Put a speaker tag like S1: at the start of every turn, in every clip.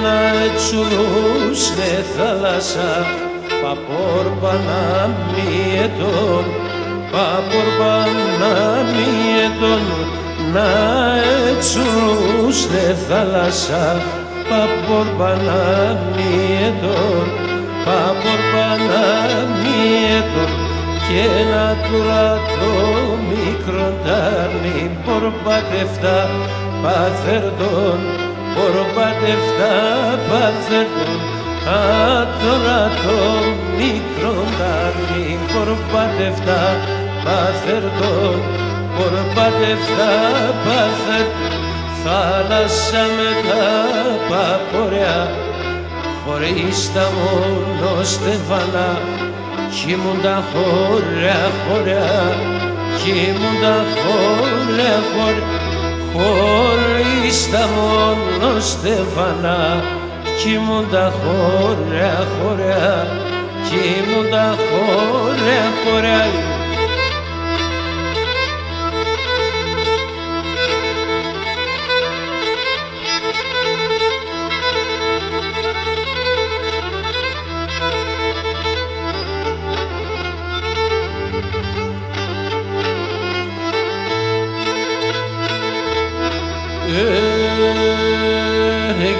S1: να εξουρούσνε θάλασσα παπορ παναμιετών, παπορ παναμιετών, να εξουρούσνε θάλασσα παπορ παναμιετών, παπορ παναμιετών, και να τουρά το μικρό τάρνη πορπατευτά παθερτών, πορπατευτά παθερτών, τώρα το μικρό τάρνη πορπατευτά παθερτών, πορπατευτά παθερτών, θάλασσα με τα παποριά, χωρίς τα μόνο στεφανά, κοίμουν τα χώρια, χώρια, κοίμουν τα χώρια, χώρια, χωρίς τα μόνο στεφανά, κοίμουν τα χώρια, χώρια, κοίμουν τα χώρια, χώρια.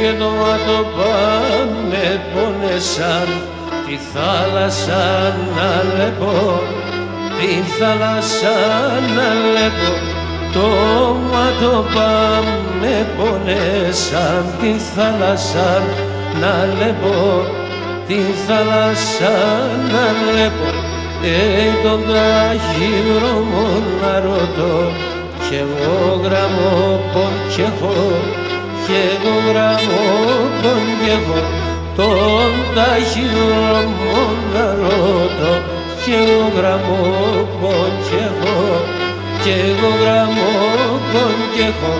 S1: Και το μάτωπα με πόνεσαν, τη θάλασσα να λεπώ, τη θάλασσα να λεπώ. Το μάτωπα με πόνεσαν, τη θάλασσα να λεπώ, τη θάλασσα να λεπώ. Τον ταχύδρομο να ρωτώ, κι εγώ γραμμόπον κι έχω, κι εγώ γραμμόπον κι έχω, τον ταχύδρομο να ρωτώ, κι εγώ γραμμόπον κι έχω, κι εγώ γραμμόπον κι έχω,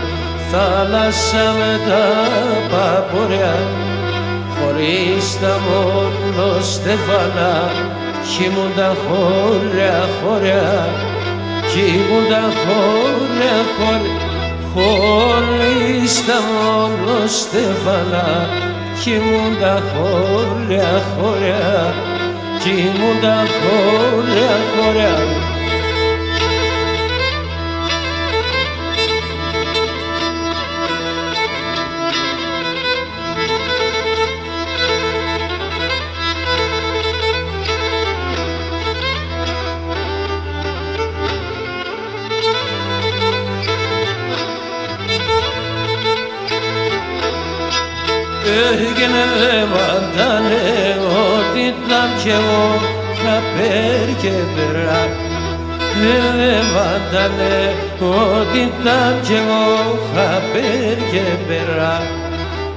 S1: θάλασσα με τα παποριά, χωρίς τα μόνο στεφανά, κοίμουν τα χώρια, χώρια, κοίμουν τα χώρια, χώρια, χωρίς τα μόνο στεφανά, κοίμουν τα χώρια, χώρια, κοίμουν τα χώρια, χώρια. Και λεβαντάνε ότι ήταν κι εγώ χαπέρ και περά. Λεβαντάνε ότι ήταν κι εγώ χαπέρ και περά.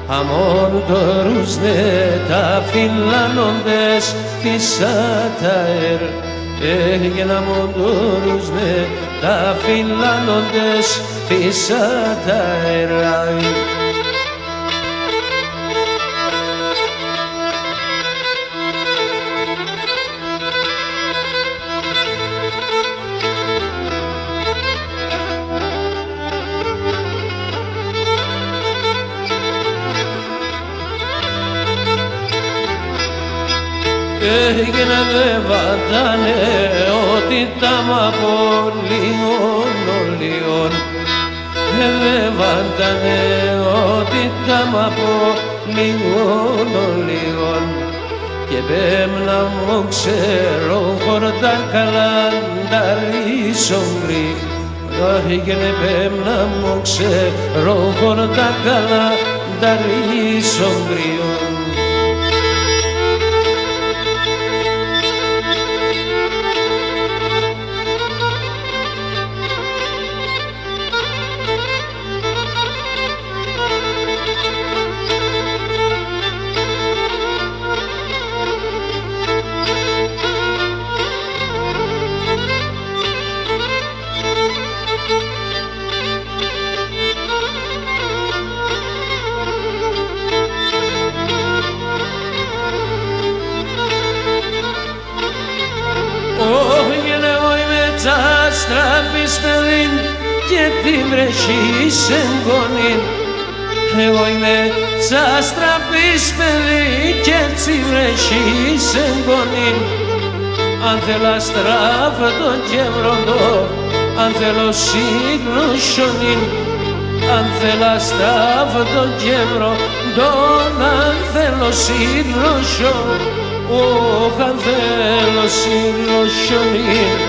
S1: Αμόν το ρούσνε τα φιλάνοντες φυσάταερ. Έγινα αμόν το ρούσνε τα φιλάνοντες φυσάταερ. Έγινε δε βαντάνε ότι τα μ' απολύων ολίων. Δε βαντάνε ότι τα μ' απολύων ολίων. Και πέμνα μου ξέρω χορτά καλανταλή σογκρή. Έγινε πέμνα μου ξέρω χορτά καλανταλή σογκρίων. Στραπής παιδίν και τη βρέχει σε εγγονήν. Εγώ είμαι τσαστραπής παιδί κι έτσι βρέχεις εγγονή. Αν θέλω αστράφτο και βροντό, αν θέλω σύγνωσιονήν, αν θέλω αστράφτο και βροντό, αν θέλω σύγνωσιον, αν θέλω σύγνωσιονήν.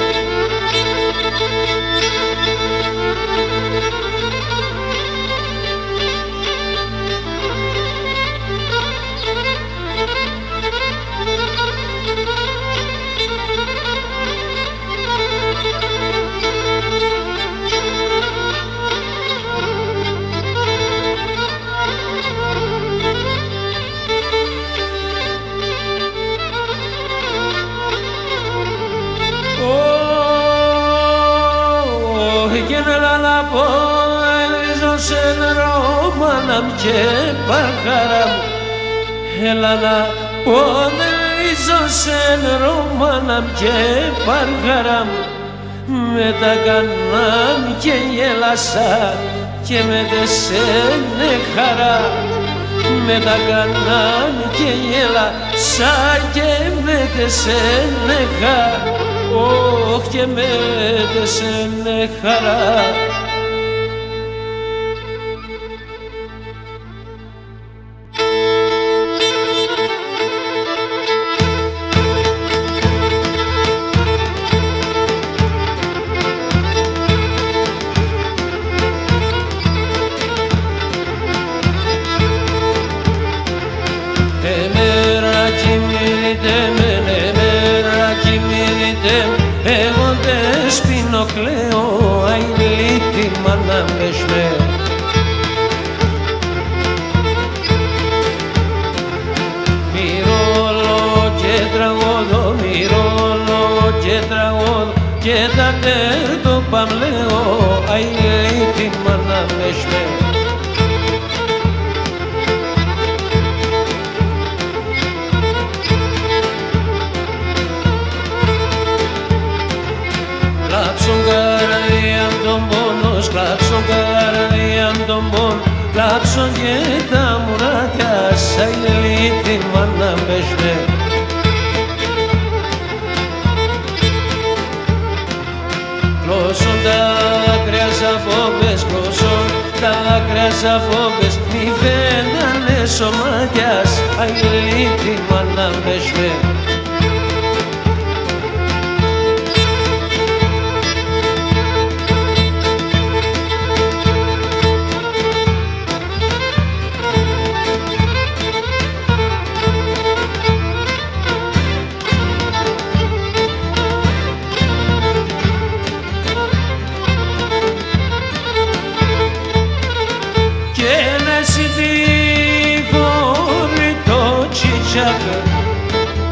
S1: Και παρχάραμ, έλα να ποδρίζω σε ρωμάναμ και παρχάραμ. Με τα κανάμ και γέλασα και με τεσένε χαρά. Με τα κανάμ και γέλασα και με τεσένε χαρά. Ωχ, και με τεσένε χαρά. Εγώ δεν σπίνω κλαίω, αηλίτη μάνα με σμέ. Μυρόλο και τραγώδω, μυρόλο και τραγώδω και τα τέρτο παμλέω, αηλίτη μάνα με σμέ. Κλάψον καρδιάν τον πόνο, κλάψον καρδιάν τον πόνο, κλάψον και τα μουράτια, σαν ηλίτη μάνα μπεσμέ. Κλώσον τα άκρια σαν φόβες, κλώσον τα άκρια σαν φόβες, μη φαίνανε σωμάτιας, σαν ηλίτη μάνα μπεσμέ.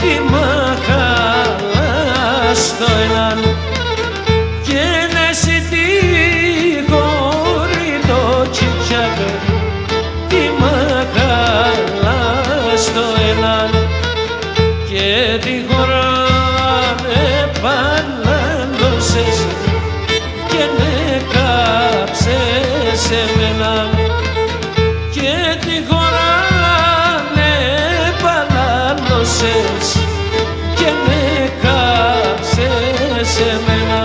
S1: Τι μαχάλα στο έναν και νesi τι χωρί το τσιτσάκ. Τι μαχάλα στο έναν και τη χώρα επανάλωσες και με κάψες εμένα και τη χώρα και με κάψες εμένα.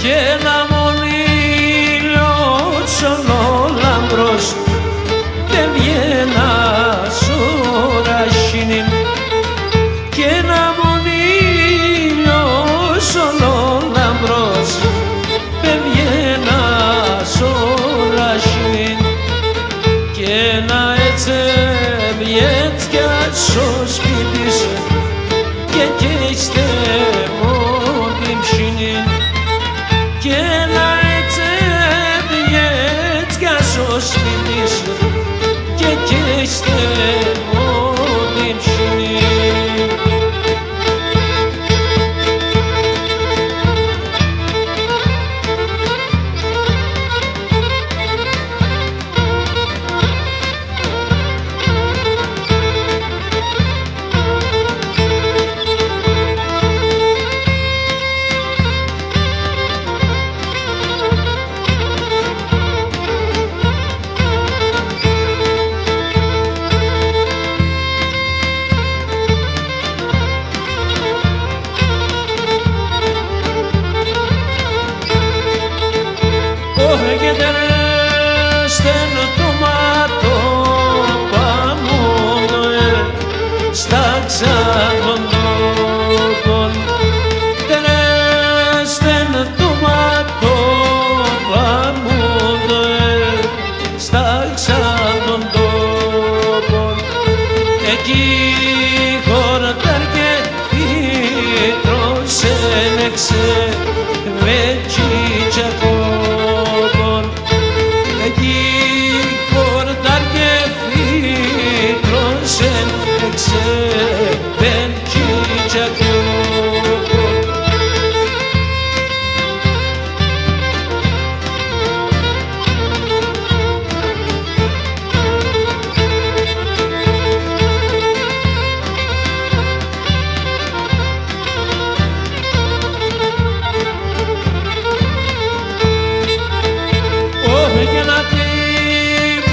S1: Και ένα δεν βγαίνα σωρασίνην και ένα μονήλιος ολόλαμπρος δεν βγαίνα σωρασίνην και ένα ετσεβιέτια στο σπίτι σου και καίστε μου την ψήνην και ένα ετσεβιέτια στο σπίτι σου και καίστε μου την ψήνη.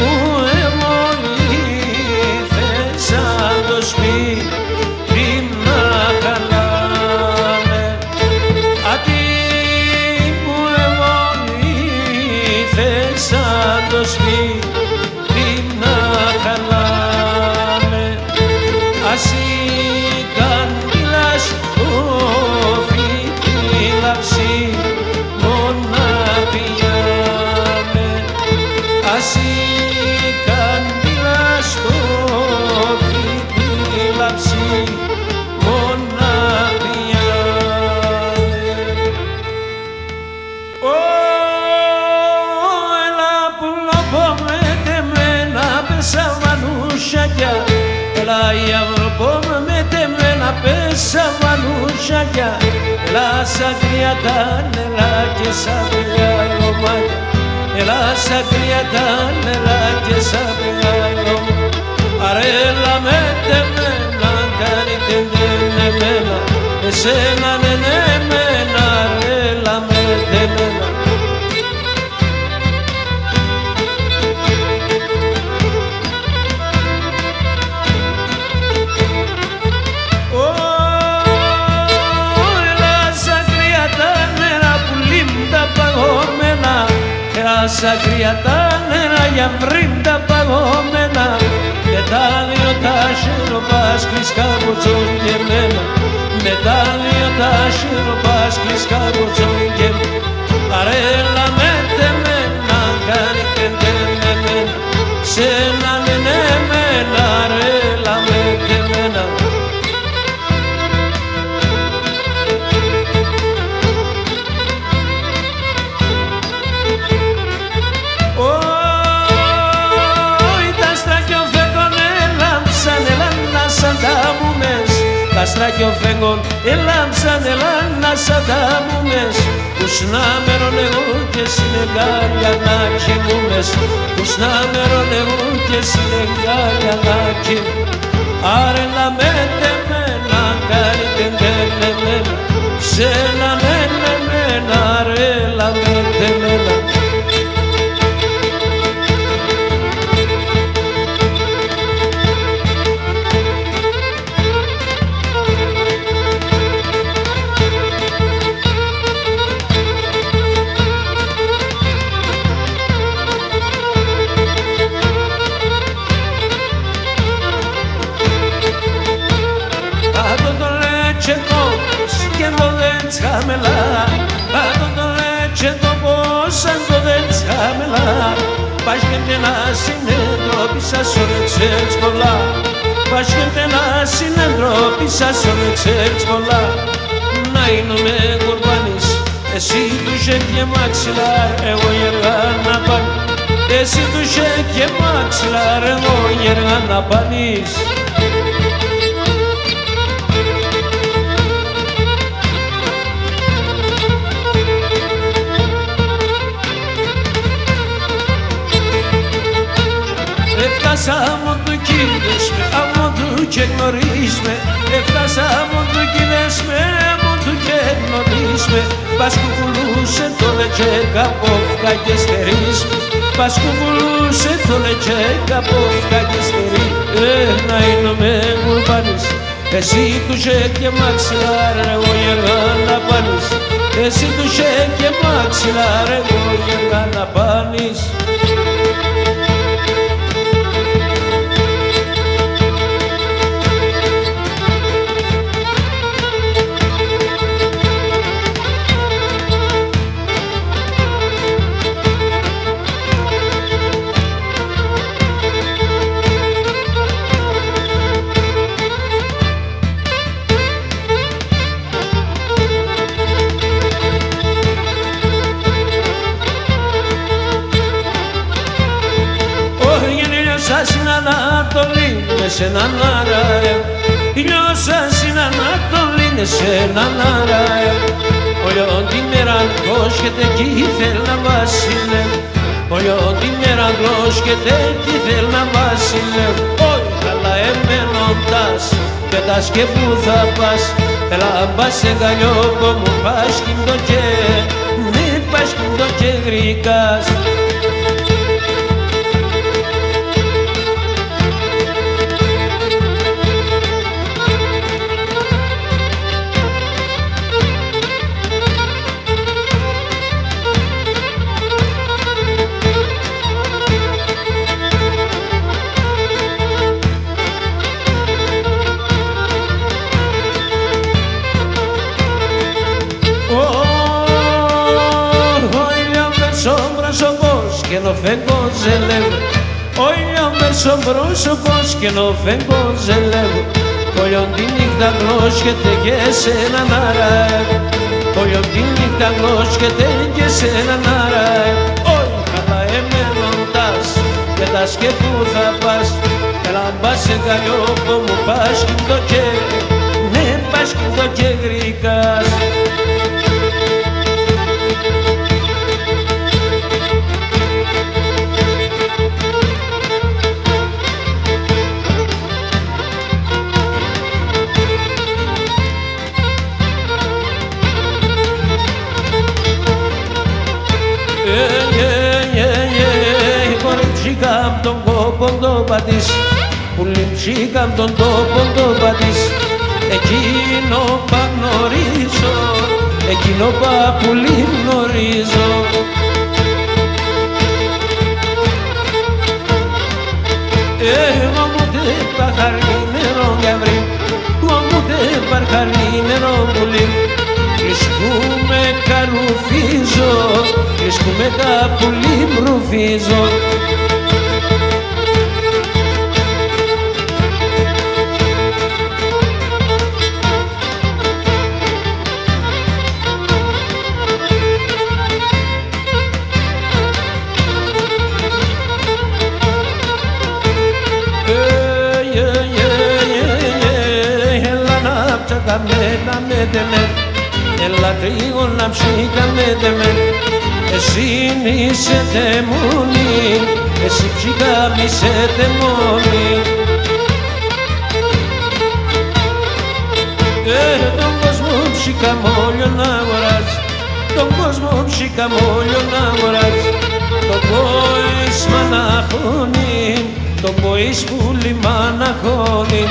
S1: που έμονηθες σαν το σπίτι να χαλάνε. Αντί που έμονηθες σαν το σπίτι να χαλάνε. Ας η καντήλας οφείλει λαψή μόνα πηγάνε. Ας η καντήλας οφείλει λαψή μόνα πηγάνε. Έλα πουλόπο με τεμένα πέσα μανούσακια. Έλα η αυροπό με τεμένα πέσα μανούσακια. Έλα σαν κρυατά νερά και σαν πηγαλωμάκια. Έλα σαν κρυατά νερά και σαν πηγαλωμάκια. Αρέλα με τεμένα κάνει τεντεμένα. Εσένα ναι εμένα αρέλα με τεμένα. Σαν κρυατά νερά για βρύν τα παγωμένα. Με τα δύο τα σιροπάς κλεισκα μποτσόν και μένα. Με τα δύο τα σιροπάς κλεισκα μποτσόν και μένα. Αρέλα με τεμένα κάνει τεντεμένα. Σε έναν εμένα αρέλα με τεμένα. Τα στράκιο φέγγον ελάμψαν ελάνα σαν τα μουμες. Τους να μέρον εγώ και συνεγάλια να κοιμούμες. Τους να μέρον εγώ και συνεγάλια να κοιμούμες. Άρελα με τεμένα κάνει τεντεμένα. Σε έναν εμένα άρελα με τεμένα. Πάντο το λέτσε το πως αν το δεν τσάμελα. Πας και να συνεντρόπισα σ' όλε ξέρεις πολλά. Πας και να συνεντρόπισα σ' όλε ξέρεις πολλά. Να είναι κουρμπάνης, εσύ του είχε και μαξιλάρ, εγώ γεργά να πάνε. Εσύ του είχε και μαξιλάρ, εγώ γεργά να πάνεις. Έφτασα μου του κοίτες με, άμα του και γνωρίζεις με. Έφτασα μου του κοίτες με, άμα του και γνωρίζεις με. Πας κουκουλούσε το λετζέ καπόφκα και στερείς με. Πας κουκουλούσε το λετζέ καπόφκα και στερείς. Να είναι με κουρμπάνης, εσύ του είχε και μαξιλάρ, εγώ γεργά να πάνεις. Εσύ του είχε και μαξιλάρ, εγώ γεργά να πάνεις. Στην Ανατολή με σε έναν αράε. Ήλιος στην Ανατολή με σε έναν αράε. Όλο την μέρα γλώσκεται κι ήθελ να βασίλε. Όλο την μέρα γλώσκεται κι ήθελ να βασίλε. Όχι καλά εμένοντας πετάς και που θα πας. Έλα πας σε γαλλιόπο μου πας κιντο και μη πας κιντο και γρικάς. no vengo zelevo. Olha o meu sombroso bosque no vengo zelevo. Olha τη νύχτα γλώσχεται και σε έναν αραέ. Olha τη νύχτα γλώσχεται και σε έναν αραέ. Όχι καλά εμενοντάς και τας και που θα πας. Έλα μπας σε καλλιόπο μου πας κιντο και ναι πας κιντο και γρικάς. Απ' τον κόπο το πατής, που λιμψήκα απ' τον τόπο το πατής. Εκείνο πα γνωρίζω, εκείνο πα πουλί γνωρίζω. Εγώ μου τε παχαρί νερό γαβρί, εγώ μου τε παχαρί νερό πουλί. Βρισκούμε καρουφίζω, βρισκούμε τα πουλί μρουφίζω. Έλα τρίγωνα ψήκαμε με. Εσύ είσαι τεμόνι, εσύ ψήκαμε είσαι τεμόνι. Τον κόσμο ψήκαμε όλο να αγοράζει, τον κόσμο ψήκαμε όλο να αγοράζει. Τον πόης μαναχώνει, τον πόης πουλί μαναχώνει.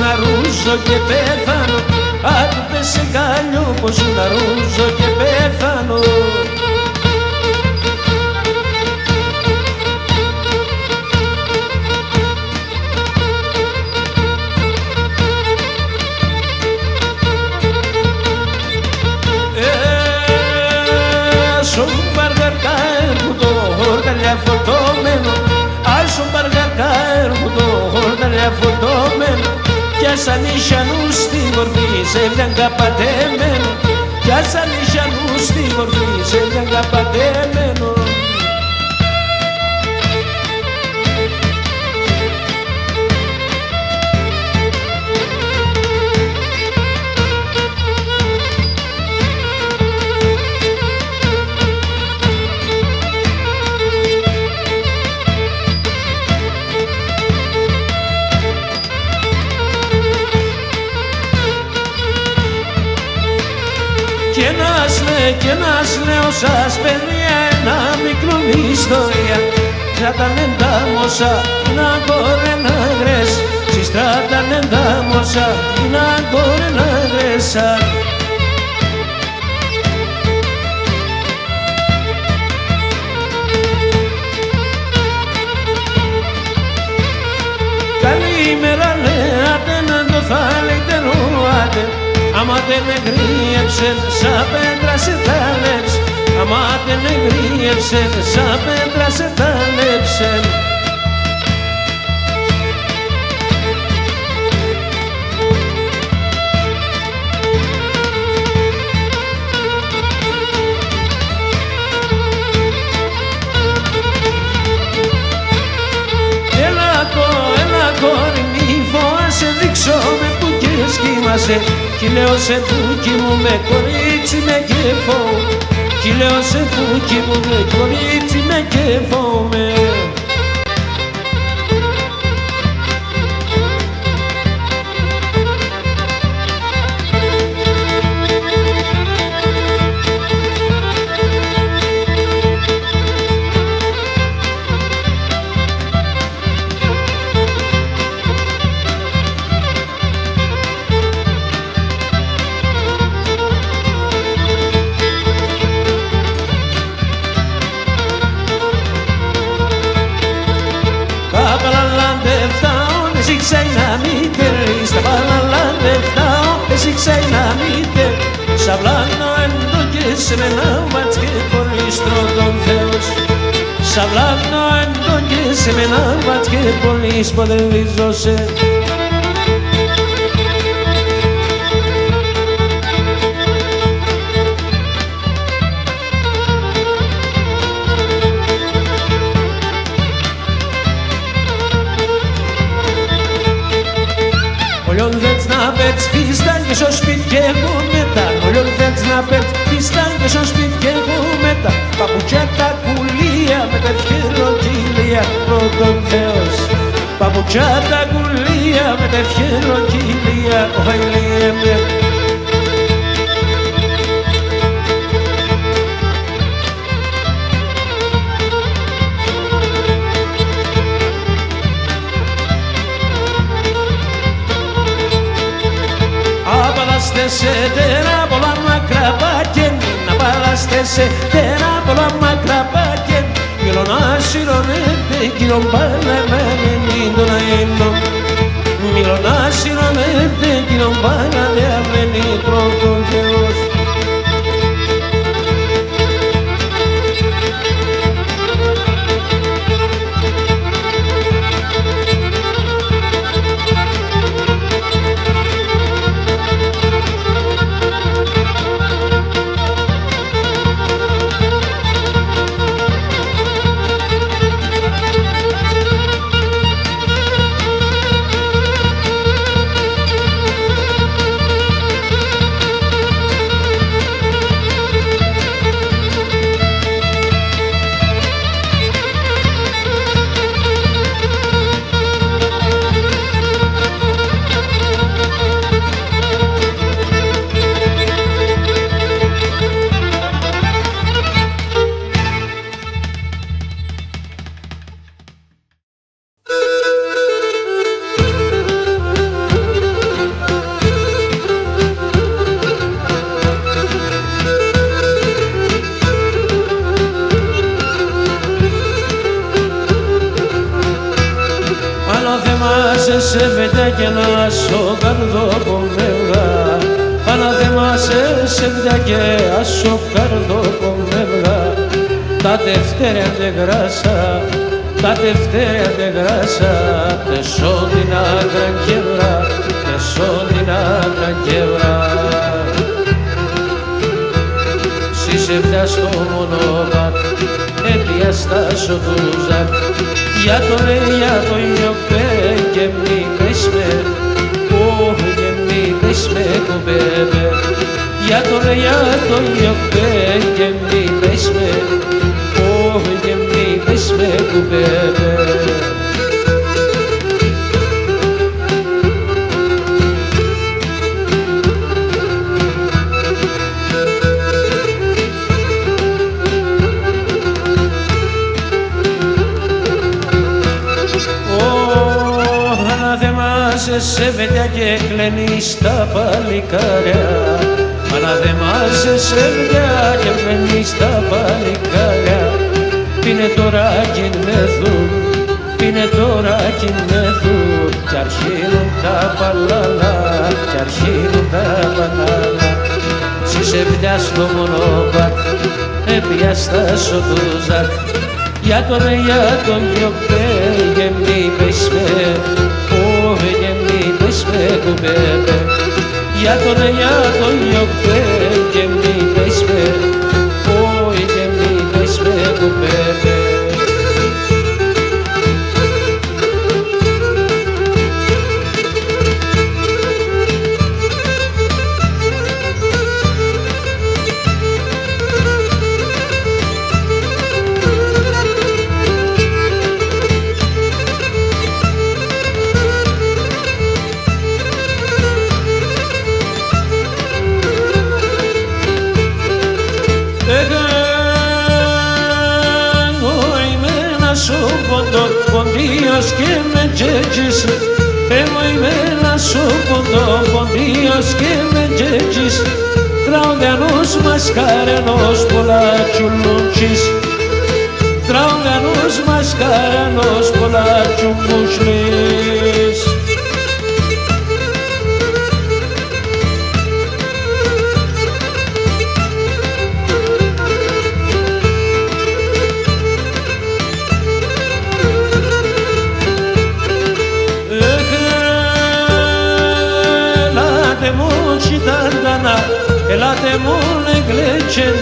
S1: Να ρούζω και πέθανω, άκου πες σε κάλιο πως να ρούζω και πέθανω. Άσον παργαρκάερ που το χορταλιά φορτωμένο, άσον παργαρκάερ που το χορταλιά φορτωμένο. Κι σαν ίσιανους στη μορφή σε βλιάγκα πατεμένο, κι σαν ίσιανους στη μορφή σε βλιάγκα πατεμένο. Και ένας νέος σας παιδιά ένα μικρό ιστορία. Στράτανε τα μόσα να κορένα γρες, συστράτανε τα μόσα να κορένα γρεσαν. Καλημέρα λέτε να το θαλιτερούατε. Άμα δεν εγρύεψεν, σαν πέτρα σε τάλεψ. Άμα δεν εγρύεψεν, σαν πέτρα σε τάλεψεν. Έλα κόρη μη φοβάσαι, δείξω με που και σκήμασε. Κι λέω σε πούκι μου με κορίτσι με κεφώ, κι λέω σε πούκι μου με κορίτσι με κεφώ με. ξαϊναμείτε, στα παλαλά λεφτάω, εσύ ξαϊναμείτε. Σαβλάνω έντο και σε μένα μάτς και πολύ στρωτών Θεός. Σαβλάνω έντο και σε μένα μάτς και πολύ σποδελίζωσε. Όλιον δέτς να πέτς φίσταν και στο σπίτι και εγώ μετά. Όλιον δέτς να πέτς φίσταν και στο σπίτι και εγώ μετά. Παπουτσιά τα κουλία με τα ευχεροκύλια πρώτον Θεός. Παπουτσιά τα κουλία με τα ευχεροκύλια ο Χαϊλίε με. Σε τέρα πολλά μακρά πάκεν, να παλάστε σε τέρα πολλά μακρά πάκεν. Μιλώνα σιρώνετε κύριον Παναμένει τον αένον. Μιλώνα σιρώνετε κύριον Παναμένει πρώτον Θεός. Σε βεντάκια να σω καρδοκομεύγα. Αναθεμάσαι σε βεντάκια σω καρδοκομεύγα. Τα Δευτέρα δε γράσα, τα Δευτέρα δε γράσα. Τεσόν την άκρα γεύρα, τεσόν την άκρα γεύρα. Στις 7 στο μονοβάτ, έπιαστα σωτούζακ. Για το γιοπέ και μη πες με, και μη πες με κουμπέμπε. Για το γιοπέ και μη πες με, και μη πες με κουμπέμπε. Σε βεντιά και κλαίνεις τα παλικάρια. Αναδεμάζεσαι σε βεντιά και κλαίνεις τα παλικάρια. Πίνε τώρα κινηθούν, πίνε τώρα κινηθούν. Κι αρχίνουν τα παλάλα, κι αρχίνουν τα παλάλα. Στις 7 στο μονοπάτ, έπιαστα σωτούζακ. Για τον γιοπέ και μη πες με, και μη πες με κουμπέμπε. Για τον γιοπέ και μη πες με, και μη πες με κουμπέμπε. Ποντίος και με τζέτζεις, εγώ είμαι ένα σου ποντίος και με τζέτζεις. Τραουδιανός μασκαρενός πολλά τσουλούτσις, τραουδιανός μασκαρενός πολλά τσουλούτσις. Ελάτε μου νεγλέτζεν,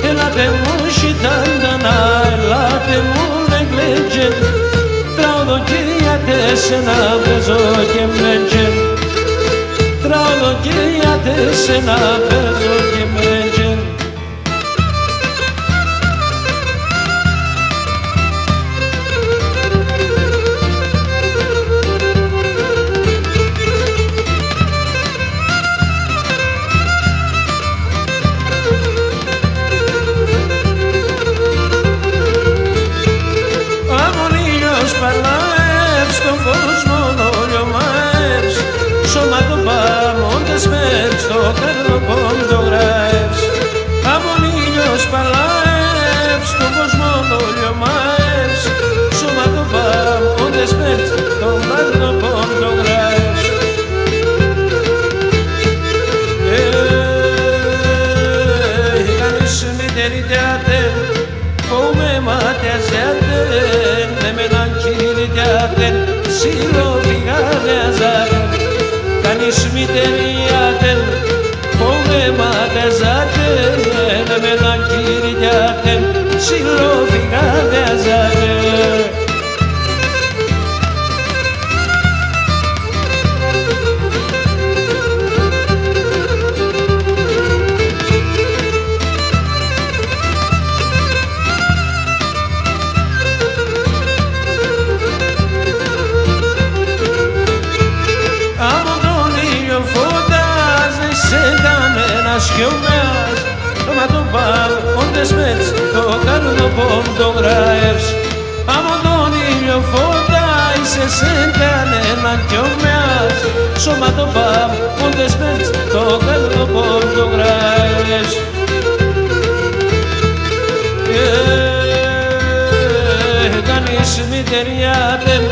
S1: ελάτε μου σιτάντανα, ελάτε μου νεγλέτζεν. Τραούδο κυρία τέσσερα παίζω και μέντζεν, τραούδο κυρία τέσσερα παίζω και μέντζεν. Παλάευς τον κόσμο όλο μαεύς, σώμα το παμόντες μέρες το καρδοπόν το γράευς. Αμον ήλιος παλάευς τον κόσμο όλο μαεύς, σώμα το παμόντες μέρες το καρδοπόν το γράευς. Κανείς μητερή τεατέρ, φοβούμε ματιαζέτερ, Teaten, silo figane azaten, canis miteriaten, poemate zaten, melanchiri teaten, silo figane azaten. Σκιωμέας, μα το πάρ, όντες μέτς, το καρδοπόν το γράευς. Άμον τον ήλιο φώτα, είσαι σε κανένα κιωμέας, σώμα το πάρ, όντες μέτς, το καρδοπόν το γράευς. Κανείς μητεριάτεν,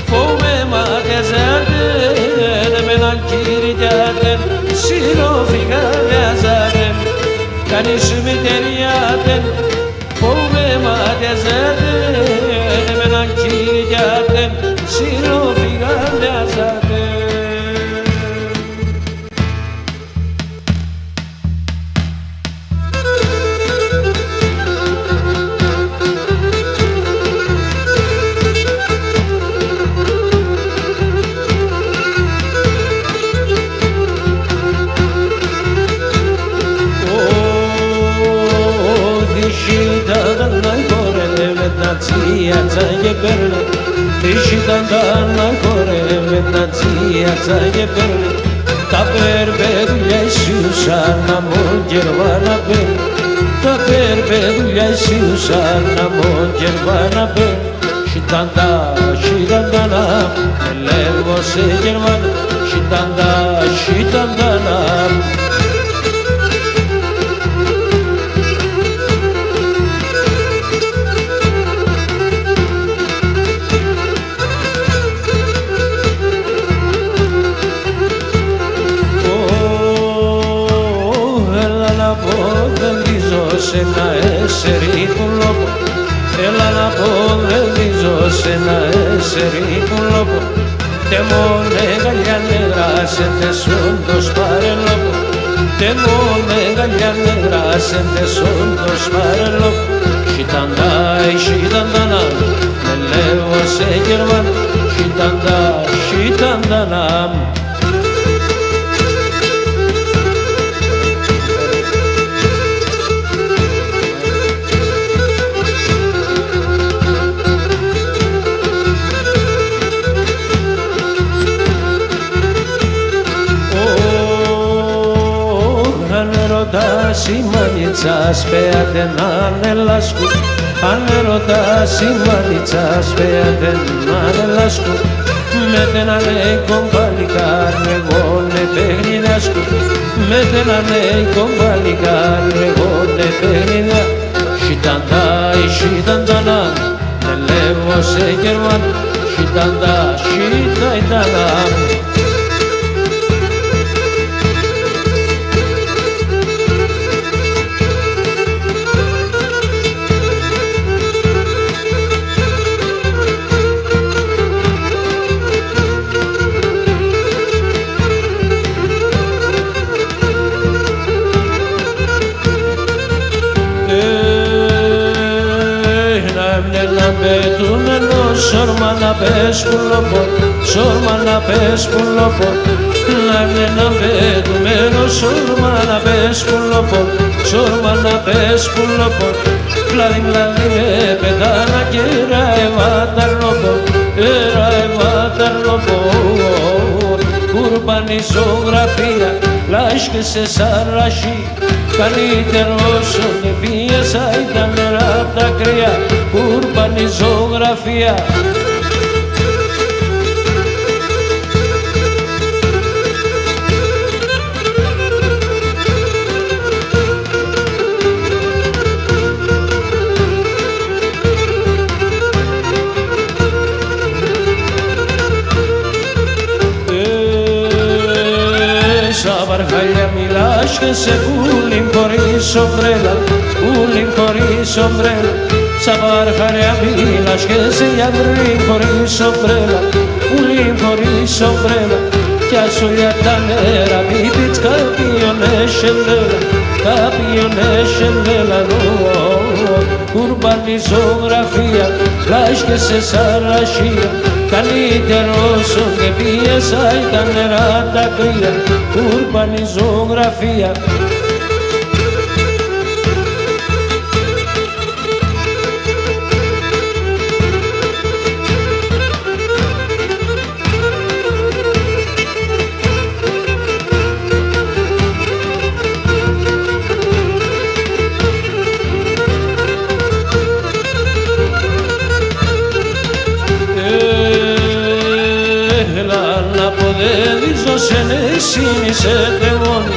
S1: φόμε ματιαζάτεν, με έναν κύριτιάτεν, σιροφυγάδε αζάτεν, κανείς μητεριάτεν, φόμε ματιαζάτεν, με έναν κύριτιάτεν, σιροφυγάδε αζάτεν. Tsiatsa je perle, ishitandana koreve ta tsiatsa je perle, ta perbedulia Susana mongervana ben, ta perbedulia Susana mongervana ben, shitandana, elevo se germana, shitandana. Σε ένα έσερι του λόγο, έλα να πω δεν βίζω σε ένα έσερι του λόγο, τε μόνε γαλιά νερά σε τεσόντος παρελόγο, τε μόνε γαλιά νερά σε τεσόντος παρελόγο, shitandana, με λέω σε γερμάνα, shitandana. Σημανίτσας πέατε να ανελάσκου, αν ρωτάς σημανίτσας πέατε να ανελάσκου, με τένα λέει κομπαλικάρ εγώ ναι παιχνιδάσκου, με τένα λέει κομπαλικάρ εγώ ναι παιχνιδά, shitandana, με λέγω σε γερμάν, shitandana. πες πουλοπό, σόρμα να πες πουλοπό. Να είναι ένα πετουμένο σόρμα να πες πουλοπό, σόρμα να πες πουλοπό. Κλάδι κλάδι με πετάνα και ραεβάταρνοπό, ραεβάταρνοπό. Κουρπανιζογραφία, λάσκεσαι σαν ρασί. Καλύτερο όσο δεν πίεσα ήταν νερά απ' τα κρύα. Κουρπανιζογραφία. Σαν βαρχάλια μιλάς και σε πουλιν χωρίς ομπρέλα, πουλιν χωρίς ομπρέλα. Σαν βαρχάλια μιλάς και σε γιαβρί χωρίς ομπρέλα, πουλιν χωρίς ομπρέλα. Κι ασούλια τα νερά μη πεις κάποιον εσχελέλα, κάποιον εσχελέλα. Κουρπανιζογραφία, λάσκεσαι σαν ρασία. Καλύτερο όσο δεν πίεσα ήταν νερά τα κρύα. Κουρπανιζογραφία. Εσύ είσαι δαιμόνι,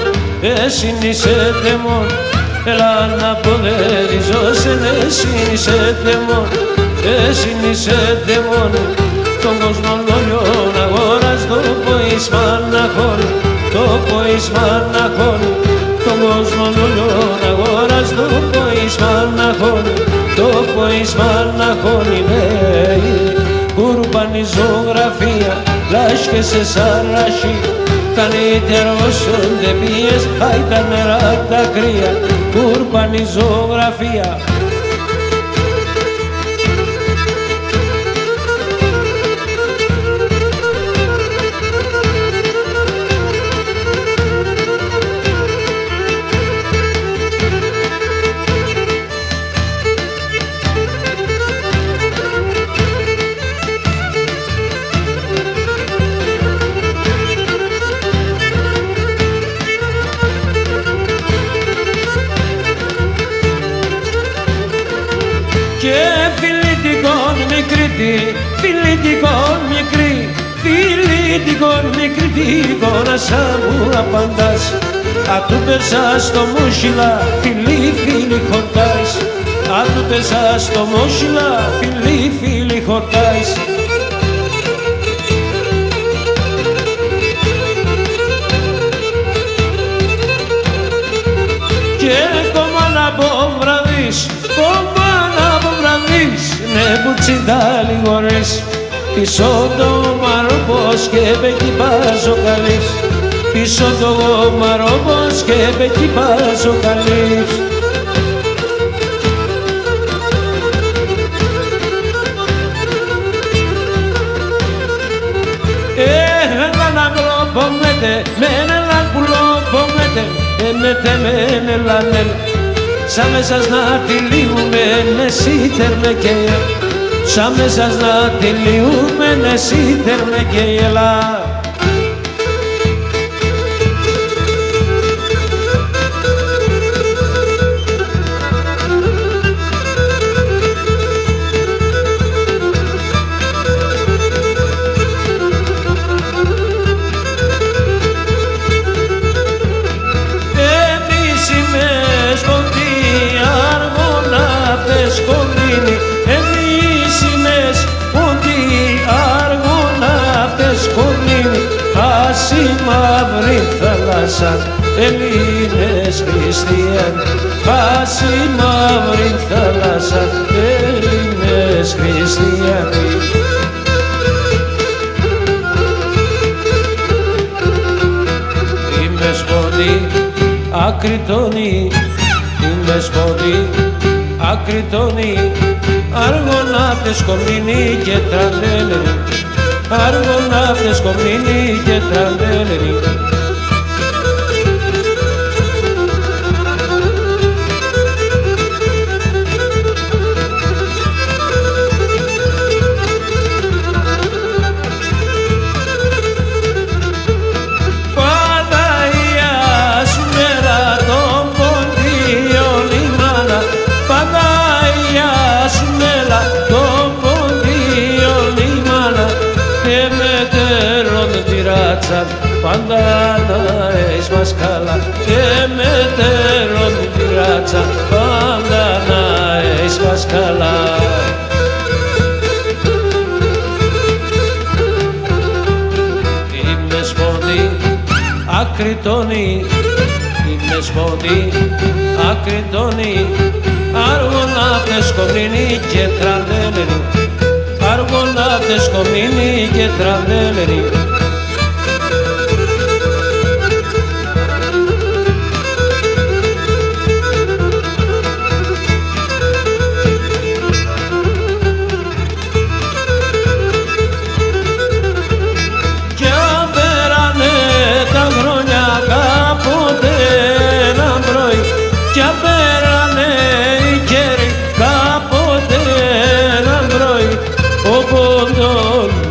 S1: εσύ είσαι δαιμόνι. Έλα να αποδέριζω σένα, εσύ είσαι δαιμόνι, εσύ είσαι δαιμόνι. Τον κόσμο λολιών αγοράς το ποίσμα να χώνει, το ποίσμα να χώνει. Τον κόσμο λολιών αγοράς το ποίσμα να χώνει, το ποίσμα να χώνει. Κουρπανιζογραφία, λάσκεσαι σαν ρασί. Καλύτερο όσο δεν πίες, άι τα νερά τα κρύα. Κουρπανιζογραφία. Φιλιτικόν μικρή, φιλιτικόν μικρή, τικόνα σαν μου απαντάς. Απ' του πέσα στο μόσιλα, φιλί φίλι χορτάς. Απ' του πέσα στο μόσιλα, φιλί φίλι χορτάς. Και κόμμα να πω βραδείς, κόμμα να πω βραδείς. Ναι μπουτσιντα λιγορές, πίσω το μαρόπος και πεκυπάζω καλής. Πίσω το μαρόπος και πεκυπάζω καλής. Έλα να γλωπομέτε, μεν έλα πουλοπομέτε, μεν έλα μεν. Σαν μέσας να τυλίγουμε, εσύ τέρμε και σαν μέσας να τυλίγουμε, εσύ τέρμε και ελά. Μαύρη θάλασσα, Έλληνες χριστιανοί. Πάση μαύρη θάλασσα, Έλληνες χριστιανοί. Είμαι σπονή, ακριτώνη, είμαι σπονή, ακριτώνη, αργοναύτες κομνηνοί και τραντέλεροι, αργοναύτες κομνηνοί και τραντέλεροι.
S2: Πάντα να έχεις μας καλά και μετέρων τη ράτσα, πάντα να έχεις μας καλά. Είμαι σπονδί, ακριτώνει, είμαι σπονδί, ακριτώνει, αργοναύτες κομνηνοί και τραντέλεροι, αργοναύτες κομνηνοί και τραντέλεροι.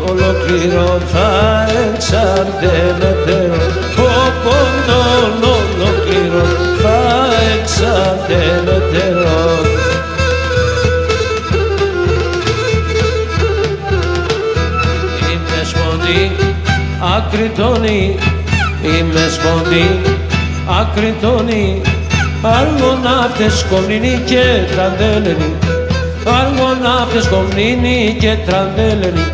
S2: Ολοκληρών θα εξαντελετέρω, ο πόντων ολοκληρών θα εξαντελετέρω. Είμαι σπονδί, ακριτώνει, είμαι σπονδί, ακριτώνει, αργοναύτες κομνηνοί και τραντέλεροι, αργοναύτες κομνηνοί και τραντέλεροι.